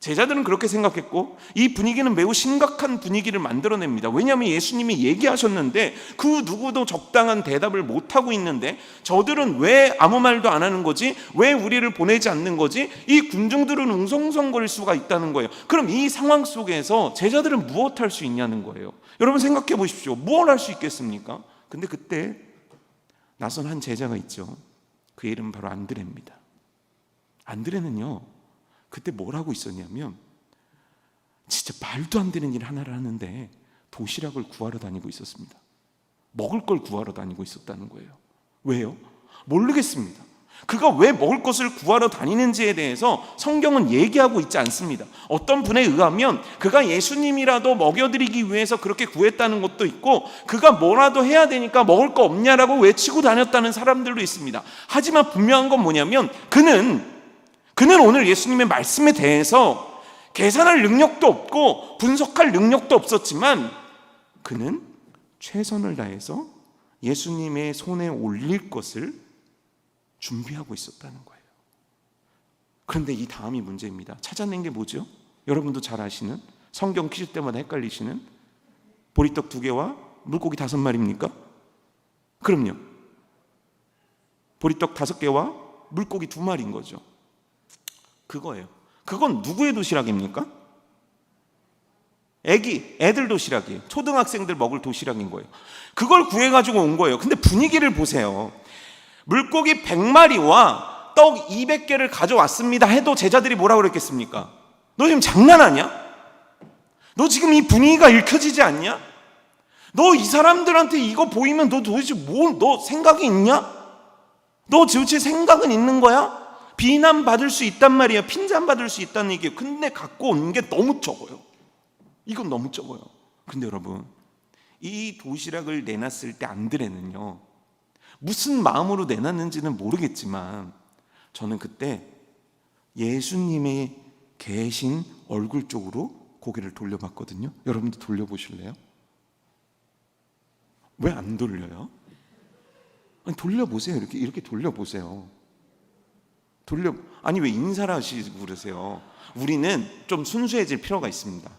A: 제자들은 그렇게 생각했고, 이 분위기는 매우 심각한 분위기를 만들어냅니다. 왜냐하면 예수님이 얘기하셨는데 그 누구도 적당한 대답을 못하고 있는데, 저들은 왜 아무 말도 안 하는 거지? 왜 우리를 보내지 않는 거지? 이 군중들은 웅성웅성거릴 수가 있다는 거예요. 그럼 이 상황 속에서 제자들은 무엇 할 수 있냐는 거예요. 여러분 생각해 보십시오. 무엇 할 수 있겠습니까? 근데 그때 나선 한 제자가 있죠. 그 이름은 바로 안드레입니다. 안드레는요, 그때 뭘 하고 있었냐면 진짜 말도 안 되는 일 하나를 하는데 도시락을 구하러 다니고 있었습니다. 먹을 걸 구하러 다니고 있었다는 거예요. 왜요? 모르겠습니다. 그가 왜 먹을 것을 구하러 다니는지에 대해서 성경은 얘기하고 있지 않습니다. 어떤 분에 의하면 그가 예수님이라도 먹여드리기 위해서 그렇게 구했다는 것도 있고, 그가 뭐라도 해야 되니까 먹을 거 없냐라고 외치고 다녔다는 사람들도 있습니다. 하지만 분명한 건 뭐냐면 그는 오늘 예수님의 말씀에 대해서 계산할 능력도 없고 분석할 능력도 없었지만 그는 최선을 다해서 예수님의 손에 올릴 것을 준비하고 있었다는 거예요. 그런데 이 다음이 문제입니다. 찾아낸 게 뭐죠? 여러분도 잘 아시는, 성경 퀴즈 때마다 헷갈리시는 보리떡 2개와 물고기 5마리입니까? 그럼요. 보리떡 5개와 물고기 2마리인 거죠. 그거예요. 그건 누구의 도시락입니까? 애들 도시락이에요. 초등학생들 먹을 도시락인 거예요. 그걸 구해가지고 온 거예요. 근데 분위기를 보세요. 물고기 100마리와 떡 200개를 가져왔습니다 해도 제자들이 뭐라고 그랬겠습니까? 너 지금 장난하냐? 너 지금 이 분위기가 읽혀지지 않냐? 너 이 사람들한테 이거 보이면 너 도대체 너 생각이 있냐? 너 도대체 생각은 있는 거야? 비난받을 수 있단 말이야. 핀잔받을 수 있다는 얘기예요. 근데 갖고 온 게 너무 적어요. 이건 너무 적어요. 근데 여러분, 이 도시락을 내놨을 때 안드레는요, 무슨 마음으로 내놨는지는 모르겠지만 저는 그때 예수님의 계신 얼굴 쪽으로 고개를 돌려봤거든요. 여러분도 돌려보실래요? 왜 안 돌려요? 아니, 돌려보세요. 이렇게 돌려보세요. 아니 왜 인사를 하시고 그러세요? 우리는 좀 순수해질 필요가 있습니다.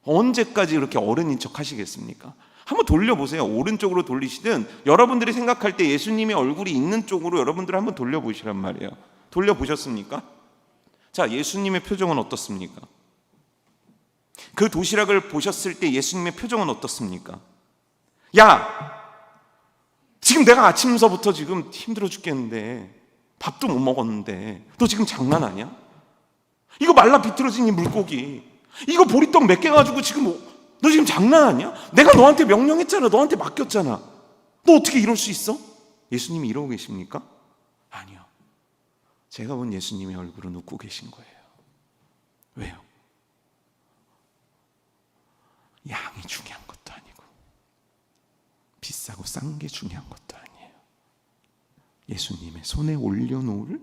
A: 언제까지 이렇게 어른인 척 하시겠습니까? 한번 돌려보세요. 오른쪽으로 돌리시든 여러분들이 생각할 때 예수님의 얼굴이 있는 쪽으로 여러분들 한번 돌려보시란 말이에요. 돌려보셨습니까? 자, 예수님의 표정은 어떻습니까? 그 도시락을 보셨을 때 예수님의 표정은 어떻습니까? 야! 지금 내가 아침서부터 지금 힘들어 죽겠는데 밥도 못 먹었는데 너 지금 장난하냐? 이거 말라 비틀어진 이 물고기, 이거 보리떡 몇 개 가지고 지금 너 지금 장난하냐? 내가 너한테 명령했잖아. 너한테 맡겼잖아. 너 어떻게 이럴 수 있어? 예수님이 이러고 계십니까? 아니요. 제가 본 예수님의 얼굴은 웃고 계신 거예요. 왜요? 양이 중요한 것도 아니고 비싸고 싼 게 중요한 것도 아니에요. 예수님의 손에 올려놓을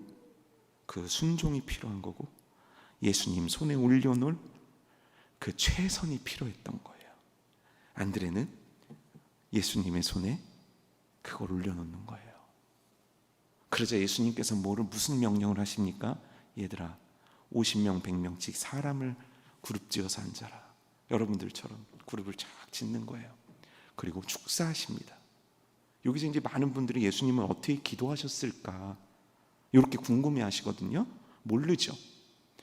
A: 그 순종이 필요한 거고, 예수님 손에 올려놓을 그 최선이 필요했던 거예요. 안드레는 예수님의 손에 그걸 올려놓는 거예요. 그러자 예수님께서 무슨 명령을 하십니까? 얘들아, 50명 100명씩 사람을 그룹 지어서 앉아라. 여러분들처럼 그룹을 쫙 짓는 거예요. 그리고 축사하십니다. 여기서 이제 많은 분들이 예수님은 어떻게 기도하셨을까 이렇게 궁금해 하시거든요. 모르죠.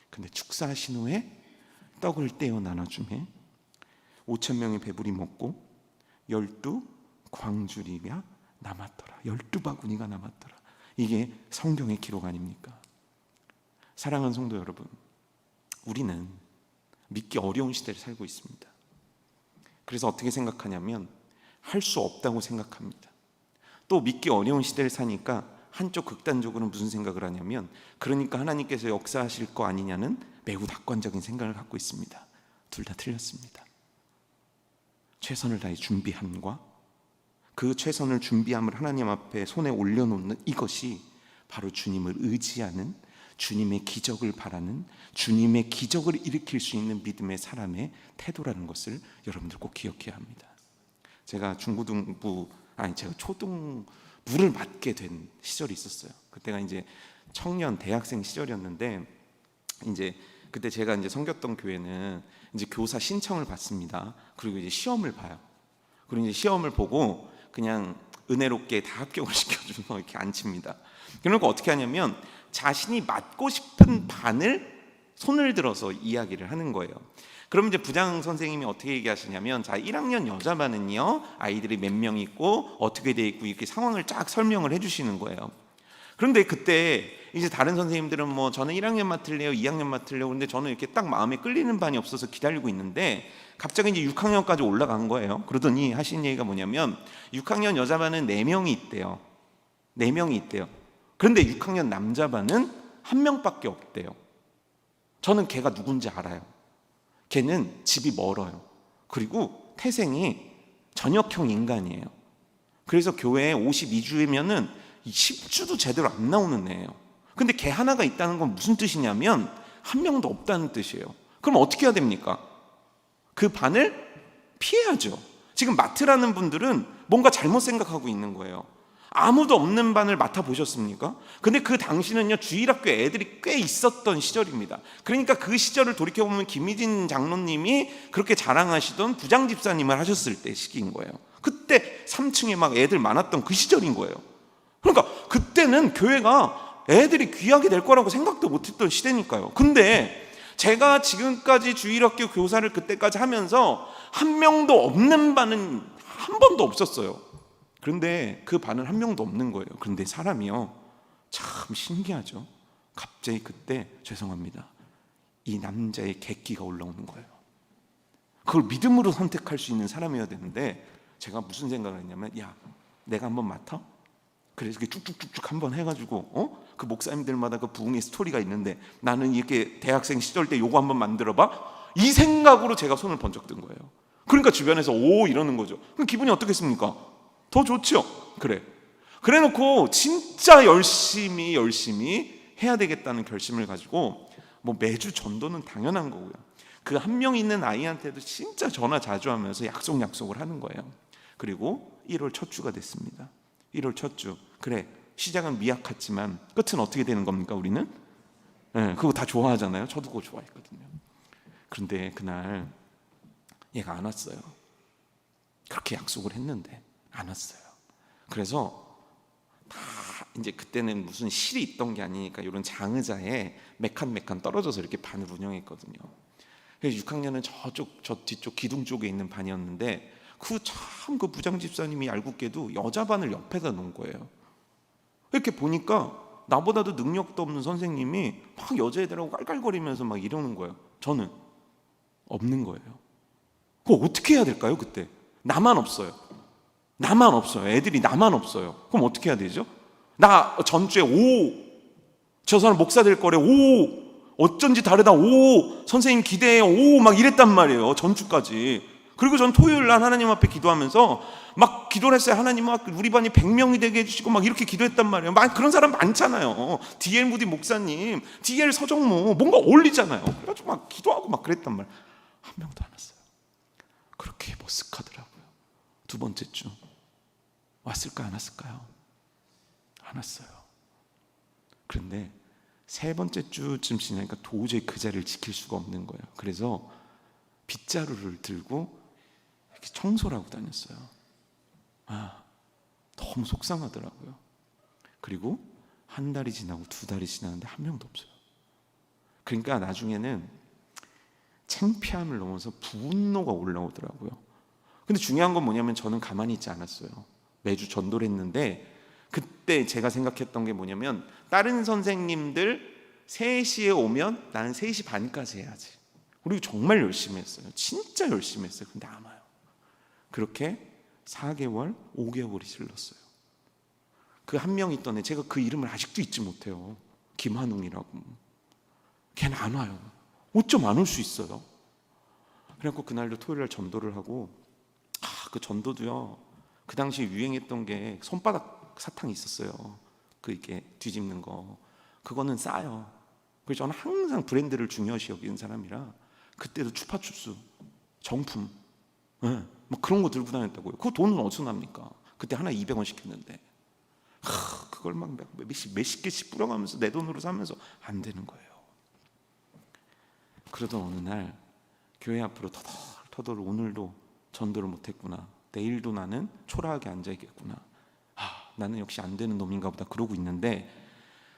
A: 근데 축사하신 후에 떡을 떼어 나눠주매 5,000명이 배부리 먹고 12광주리가 남았더라. 12바구니가 남았더라. 이게 성경의 기록 아닙니까? 사랑하는 성도 여러분, 우리는 믿기 어려운 시대를 살고 있습니다. 그래서 어떻게 생각하냐면 할 수 없다고 생각합니다. 또 믿기 어려운 시대를 사니까 한쪽 극단적으로 무슨 생각을 하냐면, 그러니까 하나님께서 역사하실 거 아니냐는 매우 낙관적인 생각을 갖고 있습니다. 둘 다 틀렸습니다. 최선을 다해 준비함과 그 최선을 준비함을 하나님 앞에 손에 올려놓는 이것이 바로 주님을 의지하는, 주님의 기적을 바라는, 주님의 기적을 일으킬 수 있는 믿음의 사람의 태도라는 것을 여러분들 꼭 기억해야 합니다. 제가 제가 초등부를 맡게 된 시절이 있었어요. 그때가 이제 청년 대학생 시절이었는데, 이제 그때 제가 이제 섬겼던 교회는 이제 교사 신청을 받습니다. 그리고 이제 시험을 봐요. 그리고 이제 시험을 보고 그냥 은혜롭게 다 합격을 시켜주고 이렇게 앉힙니다. 그러니까 어떻게 하냐면 자신이 맡고 싶은 반을 손을 들어서 이야기를 하는 거예요. 그럼 이제 부장 선생님이 어떻게 얘기하시냐면, 자, 1학년 여자반은요, 아이들이 몇 명 있고 어떻게 돼 있고 이렇게 상황을 쫙 설명을 해주시는 거예요. 그런데 그때 이제 다른 선생님들은 뭐 저는 1학년 맡을래요, 2학년 맡을래요. 근데 저는 이렇게 딱 마음에 끌리는 반이 없어서 기다리고 있는데 갑자기 이제 6학년까지 올라간 거예요. 그러더니 하신 얘기가 뭐냐면 6학년 여자반은 4명이 있대요. 4명이 있대요. 그런데 6학년 남자반은 1명밖에 없대요. 저는 걔가 누군지 알아요. 걔는 집이 멀어요. 그리고 태생이 전역형 인간이에요. 그래서 교회에 52주이면은 10주도 제대로 안 나오는 애예요. 근데 걔 하나가 있다는 건 무슨 뜻이냐면 1명도 없다는 뜻이에요. 그럼 어떻게 해야 됩니까? 그 반을 피해야죠. 지금 맡으라는 분들은 뭔가 잘못 생각하고 있는 거예요. 아무도 없는 반을 맡아보셨습니까? 근데 그 당시는요, 주일학교에 애들이 꽤 있었던 시절입니다. 그러니까 그 시절을 돌이켜보면 김희진 장로님이 그렇게 자랑하시던 부장집사님을 하셨을 때 시기인 거예요. 그때 3층에 막 애들 많았던 그 시절인 거예요. 그러니까 그때는 교회가 애들이 귀하게 될 거라고 생각도 못했던 시대니까요. 근데 제가 지금까지 주일학교 교사를 그때까지 하면서 1명도 없는 반은 한 번도 없었어요. 그런데 그 반은 1명도 없는 거예요. 그런데 사람이요, 참 신기하죠. 갑자기 그때 죄송합니다, 이 남자의 객기가 올라오는 거예요. 그걸 믿음으로 선택할 수 있는 사람이어야 되는데 제가 무슨 생각을 했냐면, 야, 내가 한번 맡아? 그래서 이렇게 쭉쭉쭉쭉 한번 해가지고 그 목사님들마다 그 부흥의 스토리가 있는데 나는 이렇게 대학생 시절 때 요거 한번 만들어봐, 이 생각으로 제가 손을 번쩍 든 거예요. 그러니까 주변에서 오 이러는 거죠. 그럼 기분이 어떻겠습니까? 더 좋죠. 그래 놓고 진짜 열심히 해야 되겠다는 결심을 가지고 뭐 매주 전도는 당연한 거고요. 그 1명 있는 아이한테도 진짜 전화 자주 하면서 약속을 하는 거예요. 그리고 1월 첫 주가 됐습니다. 1월 첫 주. 그래, 시작은 미약 같지만 끝은 어떻게 되는 겁니까? 우리는 그거 다 좋아하잖아요. 저도 그거 좋아했거든요. 그런데 그날 얘가 안 왔어요. 그렇게 약속을 했는데 안 왔어요. 그래서 다 이제 그때는 무슨 실이 있던 게 아니니까 이런 장의자에 몇 칸 떨어져서 이렇게 반을 운영했거든요. 그래서 6학년은 저 뒤쪽 기둥 쪽에 있는 반이었는데 그 부장집사님이 얄궂게도 여자 반을 옆에다 놓은 거예요. 이렇게 보니까 나보다도 능력도 없는 선생님이 막 여자애들하고 깔깔거리면서 막 이러는 거예요. 저는 없는 거예요. 그거 어떻게 해야 될까요? 그때 나만 없어요. 애들이 나만 없어요. 그럼 어떻게 해야 되죠? 나 전주에 저 사람 목사 될 거래, 어쩐지 다르다, 선생님 기대해요, 막 이랬단 말이에요. 전주까지. 그리고 전 토요일 날 하나님 앞에 기도하면서 막 기도를 했어요. 하나님, 막 우리 반이 100명이 되게 해주시고 막 이렇게 기도했단 말이에요. 막 그런 사람 많잖아요. D.L. 무디 목사님, D.L. 서정모, 뭔가 어울리잖아요. 그래가지고 막 기도하고 막 그랬단 말이에요. 1명도 안 왔어요. 그렇게 머쓱하더라고요. 두 번째 주 왔을까 안 왔을까요? 안 왔어요. 그런데 세 번째 주쯤 지나니까 도저히 그 자리를 지킬 수가 없는 거예요. 그래서 빗자루를 들고 이렇게 청소를 하고 다녔어요. 너무 속상하더라고요. 그리고 한 달이 지나고 2달이 지나는데 1명도 없어요. 그러니까 나중에는 창피함을 넘어서 분노가 올라오더라고요. 근데 중요한 건 뭐냐면 저는 가만히 있지 않았어요. 매주 전도를 했는데 그때 제가 생각했던 게 뭐냐면 다른 선생님들 3시에 오면 나는 3시 반까지 해야지. 그리고 정말 열심히 했어요. 진짜 열심히 했어요. 근데 안 와요. 그렇게 4개월, 5개월이 질렀어요. 그 1명 있던 애, 제가 그 이름을 아직도 잊지 못해요. 김한웅이라고. 걔는 안 와요. 어쩜 안 올 수 있어요? 그래갖고 그날도 토요일날 전도를 하고 그 전도도요, 그 당시 유행했던 게 손바닥 사탕이 있었어요. 그 이렇게 뒤집는 거. 그거는 싸요. 그래서 저는 항상 브랜드를 중요시 여기는 사람이라 그때도 추파춥스, 정품, 뭐 그런 거 들고 다녔다고요. 그 돈은 어디서 납니까? 그때 하나 200원씩 했는데 그걸 막 몇십 개씩 뿌려가면서 내 돈으로 사면서 안 되는 거예요. 그러던 어느 날 교회 앞으로 터덜 오늘도 전도를 못했구나, 내일도 나는 초라하게 앉아있겠구나, 나는 역시 안 되는 놈인가 보다 그러고 있는데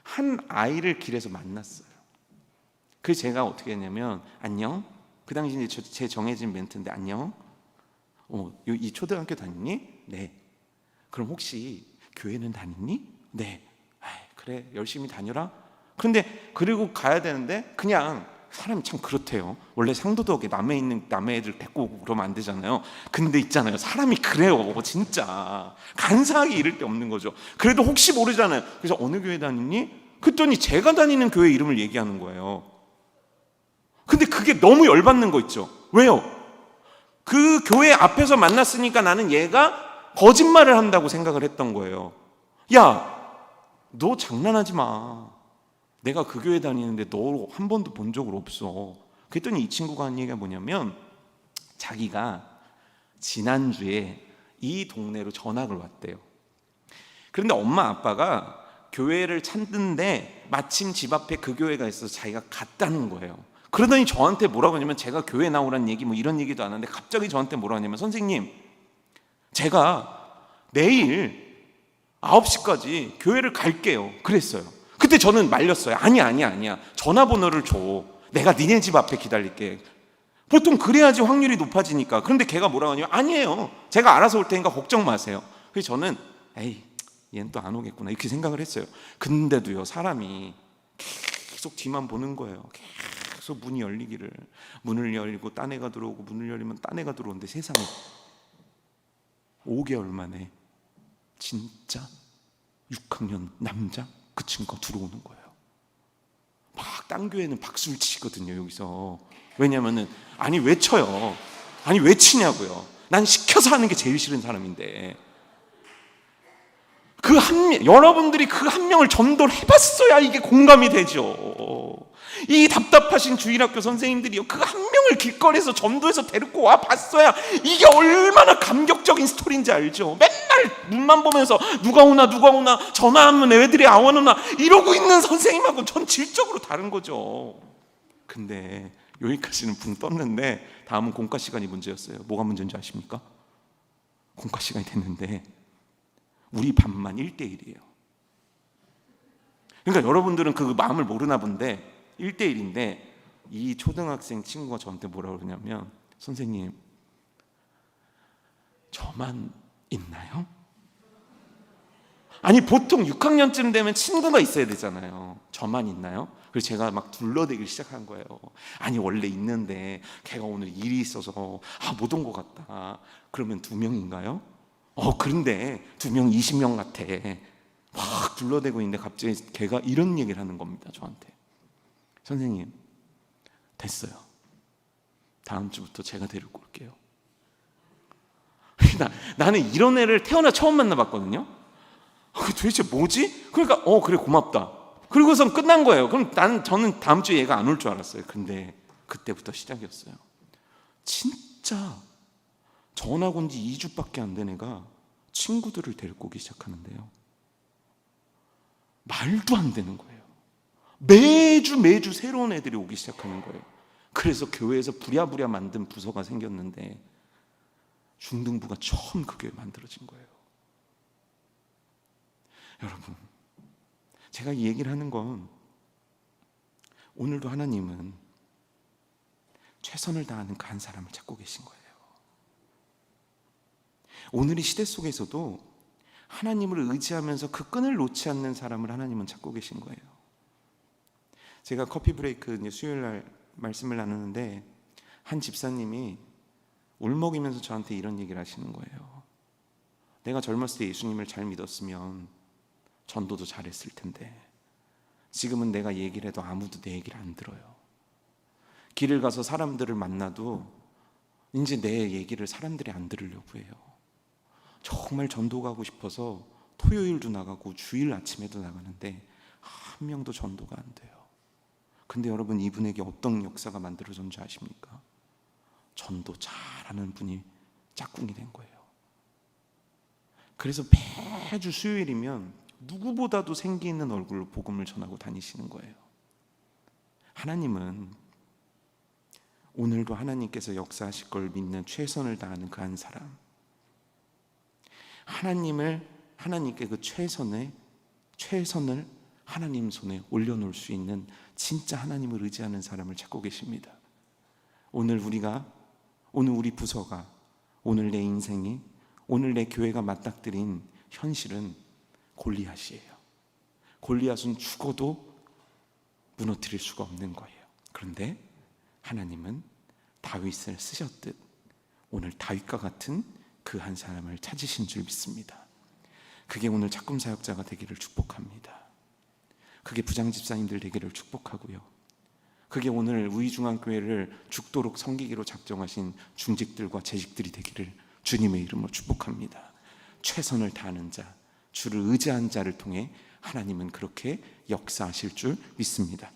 A: 한 아이를 길에서 만났어요. 그래서 제가 어떻게 했냐면, 안녕, 그 당시 이제 제 정해진 멘트인데, 안녕, 이 초등학교 다니니? 네. 그럼 혹시 교회는 다니니? 네. 그래, 열심히 다녀라. 그런데 그리고 가야 되는데 그냥 사람이 참 그렇대요. 원래 상도덕에 남의 애들 데리고 오고 그러면 안 되잖아요. 근데 있잖아요, 사람이 그래요. 진짜 간사하게 이럴 데 없는 거죠. 그래도 혹시 모르잖아요. 그래서 어느 교회 다니니? 그랬더니 제가 다니는 교회 이름을 얘기하는 거예요. 근데 그게 너무 열받는 거 있죠. 왜요? 그 교회 앞에서 만났으니까 나는 얘가 거짓말을 한다고 생각을 했던 거예요. 야, 너 장난하지 마. 내가 그 교회 다니는데 너 한 번도 본 적은 없어. 그랬더니 이 친구가 한 얘기가 뭐냐면, 자기가 지난주에 이 동네로 전학을 왔대요. 그런데 엄마 아빠가 교회를 찾는데 마침 집 앞에 그 교회가 있어서 자기가 갔다는 거예요. 그러더니 저한테 뭐라고 하냐면, 제가 교회 나오라는 얘기 뭐 이런 얘기도 안 하는데 갑자기 저한테 뭐라고 하냐면, 선생님, 제가 내일 9시까지 교회를 갈게요. 그랬어요. 그때 저는 말렸어요. 아니야. 전화번호를 줘. 내가 니네 집 앞에 기다릴게. 보통 그래야지 확률이 높아지니까. 그런데 걔가 뭐라고 하냐면, 아니에요, 제가 알아서 올 테니까 걱정 마세요. 그래서 저는 에이, 얘는 또 안 오겠구나 이렇게 생각을 했어요. 근데도요, 사람이 계속 뒤만 보는 거예요. 계속 문이 열리기를. 문을 열고 딴 애가 들어오고, 문을 열리면 딴 애가 들어오는데 세상에 5개월 만에 진짜 6학년 남자 그 친구가 들어오는 거예요. 막 딴 교회는 박수를 치거든요, 여기서. 왜냐면은, 아니 왜 쳐요? 아니 왜 치냐고요. 난 시켜서 하는 게 제일 싫은 사람인데. 여러분들이 그 한 명을 전도를 해봤어야 이게 공감이 되죠. 이 답답하신 주일학교 선생님들이요, 그 한 명을 길거리에서 전도해서 데리고 와 봤어야 이게 얼마나 감격적인 스토리인지 알죠. 맨날 눈만 보면서 누가 오나 전화하면 애들이 안 오나 이러고 있는 선생님하고 전 질적으로 다른 거죠. 근데 여기까지는 붕 떴는데 다음은 공과 시간이 문제였어요. 뭐가 문제인지 아십니까? 공과 시간이 됐는데 우리 반만 1대1이에요. 그러니까 여러분들은 그 마음을 모르나 본데 1대1인데 이 초등학생 친구가 저한테 뭐라고 그러냐면, 선생님, 저만 있나요? 아니 보통 6학년쯤 되면 친구가 있어야 되잖아요. 저만 있나요? 그래서 제가 막 둘러대기 시작한 거예요. 아니 원래 있는데 걔가 오늘 일이 있어서 못 온 것 같다. 그러면 2명인가요? 그런데 2명 20명 같아. 막 둘러대고 있는데 갑자기 걔가 이런 얘기를 하는 겁니다, 저한테. 선생님, 됐어요. 다음 주부터 제가 데리고 올게요. 나는 이런 애를 태어나 처음 만나봤거든요. 도대체 뭐지? 그러니까 그래 고맙다. 그리고선 끝난 거예요. 그럼 저는 다음 주에 얘가 안 올 줄 알았어요. 근데 그때부터 시작이었어요. 진짜 전학 온 지 2주밖에 안 된 애가 친구들을 데리고 오기 시작하는데요, 말도 안 되는 거예요. 매주 새로운 애들이 오기 시작하는 거예요. 그래서 교회에서 부랴부랴 만든 부서가 생겼는데 중등부가 처음 그 교회에 만들어진 거예요. 여러분, 제가 이 얘기를 하는 건, 오늘도 하나님은 최선을 다하는 그 한 사람을 찾고 계신 거예요. 오늘 이 시대 속에서도 하나님을 의지하면서 그 끈을 놓지 않는 사람을 하나님은 찾고 계신 거예요. 제가 커피 브레이크 수요일 날 말씀을 나누는데 한 집사님이 울먹이면서 저한테 이런 얘기를 하시는 거예요. 내가 젊었을 때 예수님을 잘 믿었으면 전도도 잘했을 텐데 지금은 내가 얘기를 해도 아무도 내 얘기를 안 들어요. 길을 가서 사람들을 만나도 이제 내 얘기를 사람들이 안 들으려고 해요. 정말 전도 가고 싶어서 토요일도 나가고 주일 아침에도 나가는데 한 명도 전도가 안 돼요. 근데 여러분, 이분에게 어떤 역사가 만들어졌는지 아십니까? 전도 잘하는 분이 짝꿍이 된 거예요. 그래서 매주 수요일이면 누구보다도 생기 있는 얼굴로 복음을 전하고 다니시는 거예요. 하나님은 오늘도 하나님께서 역사하실 걸 믿는 최선을 다하는 그 한 사람, 하나님께 그 최선을 하나님 손에 올려놓을 수 있는 진짜 하나님을 의지하는 사람을 찾고 계십니다. 오늘 우리 부서가, 오늘 내 인생이, 오늘 내 교회가 맞닥뜨린 현실은 골리앗이에요. 골리앗은 죽어도 무너뜨릴 수가 없는 거예요. 그런데 하나님은 다윗을 쓰셨듯 오늘 다윗과 같은 그 한 사람을 찾으신 줄 믿습니다. 그게 오늘 작금 사역자가 되기를 축복합니다. 그게 부장 집사님들 되기를 축복하고요. 그게 오늘 우이중앙교회를 죽도록 섬기기로 작정하신 중직들과 재직들이 되기를 주님의 이름으로 축복합니다. 최선을 다하는 자, 주를 의지한 자를 통해 하나님은 그렇게 역사하실 줄 믿습니다.